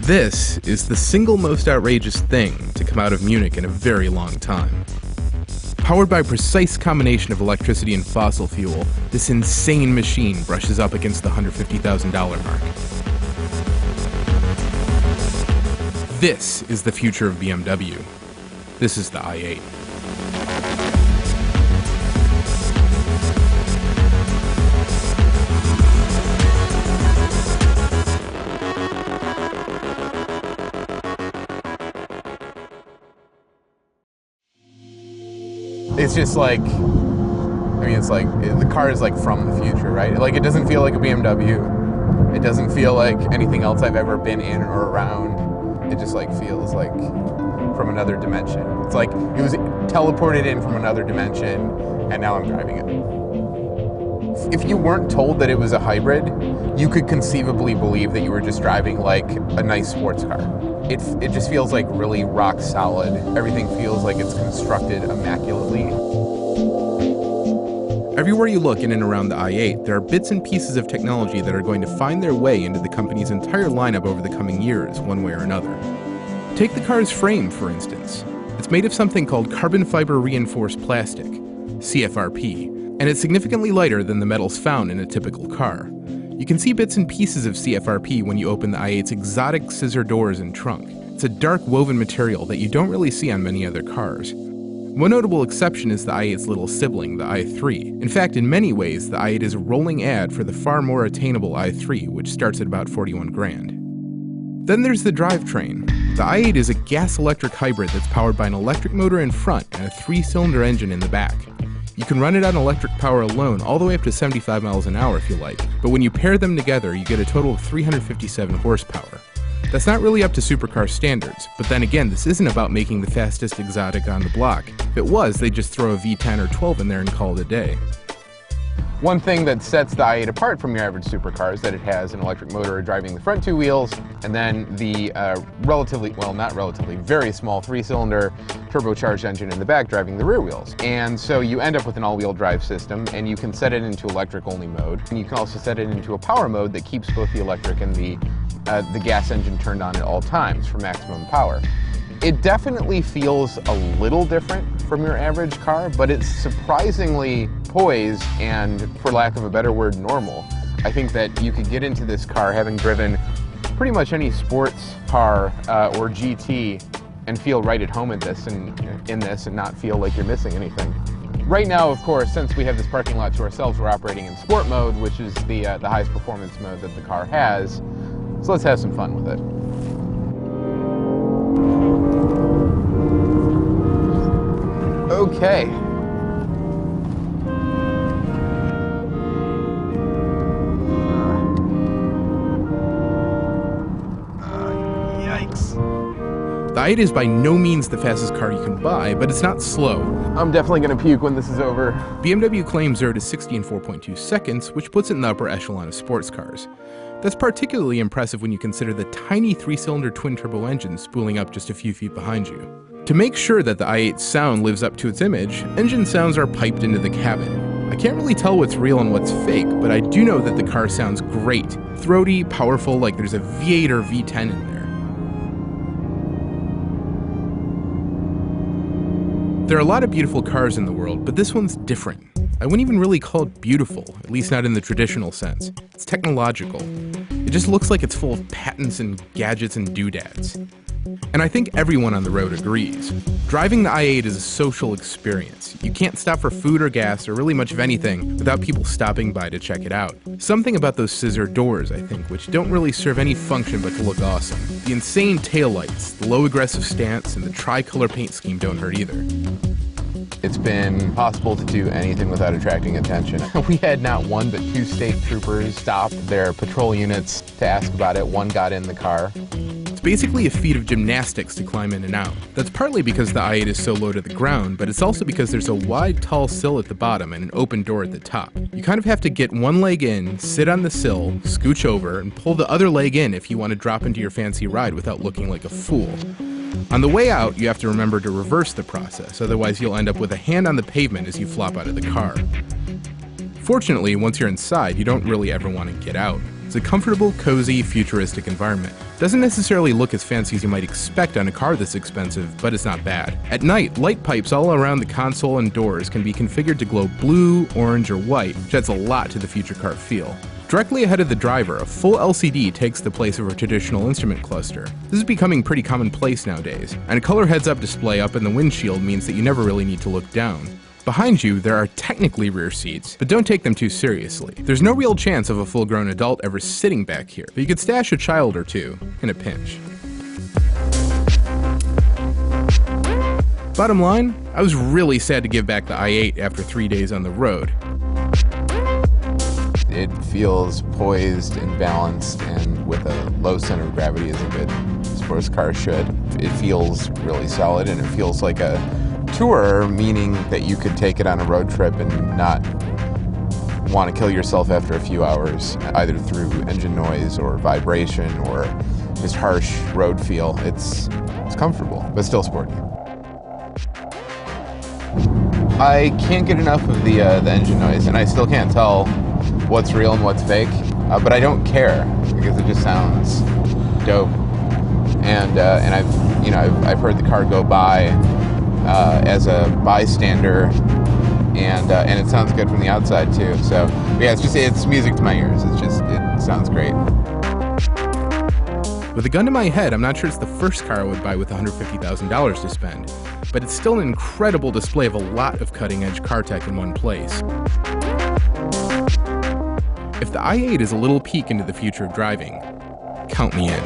This is the single most outrageous thing to come out of Munich in a very long time. Powered by a precise combination of electricity and fossil fuel, this insane machine brushes up against the $150,000 mark. This is the future of BMW. This is the i8. It's just like, it's like, the car is like from the future, right? Like, it doesn't feel like a BMW. It doesn't feel like anything else I've ever been in or around. It just like feels like from another dimension. It's like it was teleported in from another dimension and now I'm driving it. If you weren't told that it was a hybrid, you could conceivably believe that you were just driving like a nice sports car. It just feels like really rock solid. Everything feels like it's constructed immaculately. Everywhere you look in and around the i8, there are bits and pieces of technology that are going to find their way into the company's entire lineup over the coming years, one way or another. Take the car's frame, for instance. It's made of something called carbon fiber reinforced plastic, CFRP, and it's significantly lighter than the metals found in a typical car. You can see bits and pieces of CFRP when you open the i8's exotic scissor doors and trunk. It's a dark woven material that you don't really see on many other cars. One notable exception is the i8's little sibling, the i3. In fact, in many ways, the i8 is a rolling ad for the far more attainable i3, which starts at about 41 grand. Then there's the drivetrain. The i8 is a gas-electric hybrid that's powered by an electric motor in front and a 3-cylinder engine in the back. You can run it on electric power alone all the way up to 75 miles an hour if you like, but when you pair them together, you get a total of 357 horsepower. That's not really up to supercar standards, but then again, this isn't about making the fastest exotic on the block. If it was, they'd just throw a V10 or 12 in there and call it a day. One thing that sets the i8 apart from your average supercar is that it has an electric motor driving the front 2 wheels, and then the very small 3-cylinder turbocharged engine in the back driving the rear wheels. And so you end up with an all-wheel drive system, and you can set it into electric-only mode. And you can also set it into a power mode that keeps both the electric and the gas engine turned on at all times for maximum power. It definitely feels a little different from your average car, but it's surprisingly poised and, for lack of a better word, normal. I think that you could get into this car having driven pretty much any sports car or GT and feel right at home in this and not feel like you're missing anything. Right now, of course, since we have this parking lot to ourselves, we're operating in sport mode, which is the highest performance mode that the car has. So let's have some fun with it. Okay. Yikes. The i8 is by no means the fastest car you can buy, but it's not slow. I'm definitely going to puke when this is over. BMW claims 0 to 60 in 4.2 seconds, which puts it in the upper echelon of sports cars. That's particularly impressive when you consider the tiny 3-cylinder twin-turbo engine spooling up just a few feet behind you. To make sure that the i8's sound lives up to its image, engine sounds are piped into the cabin. I can't really tell what's real and what's fake, but I do know that the car sounds great. Throaty, powerful, like there's a V8 or V10 in there. There are a lot of beautiful cars in the world, but this one's different. I wouldn't even really call it beautiful, at least not in the traditional sense. It's technological. It just looks like it's full of patents and gadgets and doodads. And I think everyone on the road agrees. Driving the i8 is a social experience. You can't stop for food or gas or really much of anything without people stopping by to check it out. Something about those scissor doors, I think, which don't really serve any function but to look awesome. The insane taillights, the low aggressive stance, and the tricolor paint scheme don't hurt either. It's been impossible to do anything without attracting attention. We had not one but 2 state troopers stop their patrol units to ask about it. One got in the car. It's basically a feat of gymnastics to climb in and out. That's partly because the i8 is so low to the ground, but it's also because there's a wide, tall sill at the bottom and an open door at the top. You kind of have to get one leg in, sit on the sill, scooch over, and pull the other leg in if you want to drop into your fancy ride without looking like a fool. On the way out, you have to remember to reverse the process, otherwise you'll end up with a hand on the pavement as you flop out of the car. Fortunately, once you're inside, you don't really ever want to get out. It's a comfortable, cozy, futuristic environment. Doesn't necessarily look as fancy as you might expect on a car this expensive, but it's not bad. At night, light pipes all around the console and doors can be configured to glow blue, orange, or white, which adds a lot to the future car feel. Directly ahead of the driver, a full LCD takes the place of a traditional instrument cluster. This is becoming pretty commonplace nowadays, and a color heads-up display up in the windshield means that you never really need to look down. Behind you, there are technically rear seats, but don't take them too seriously. There's no real chance of a full-grown adult ever sitting back here, but you could stash a child or two in a pinch. Bottom line, I was really sad to give back the i8 after 3 days on the road. It feels poised and balanced and with a low center of gravity as a good sports car should. It feels really solid and it feels like a tour, meaning that you could take it on a road trip and not want to kill yourself after a few hours, either through engine noise or vibration or just harsh road feel. It's comfortable, but still sporty. I can't get enough of the engine noise, and I still can't tell what's real and what's fake, but I don't care because it just sounds dope. And I've heard the car go by as a bystander, and it sounds good from the outside too. So yeah, it's music to my ears. It sounds great. With a gun to my head, I'm not sure it's the first car I would buy with $150,000 to spend, but it's still an incredible display of a lot of cutting-edge car tech in one place. If the i8 is a little peek into the future of driving, count me in.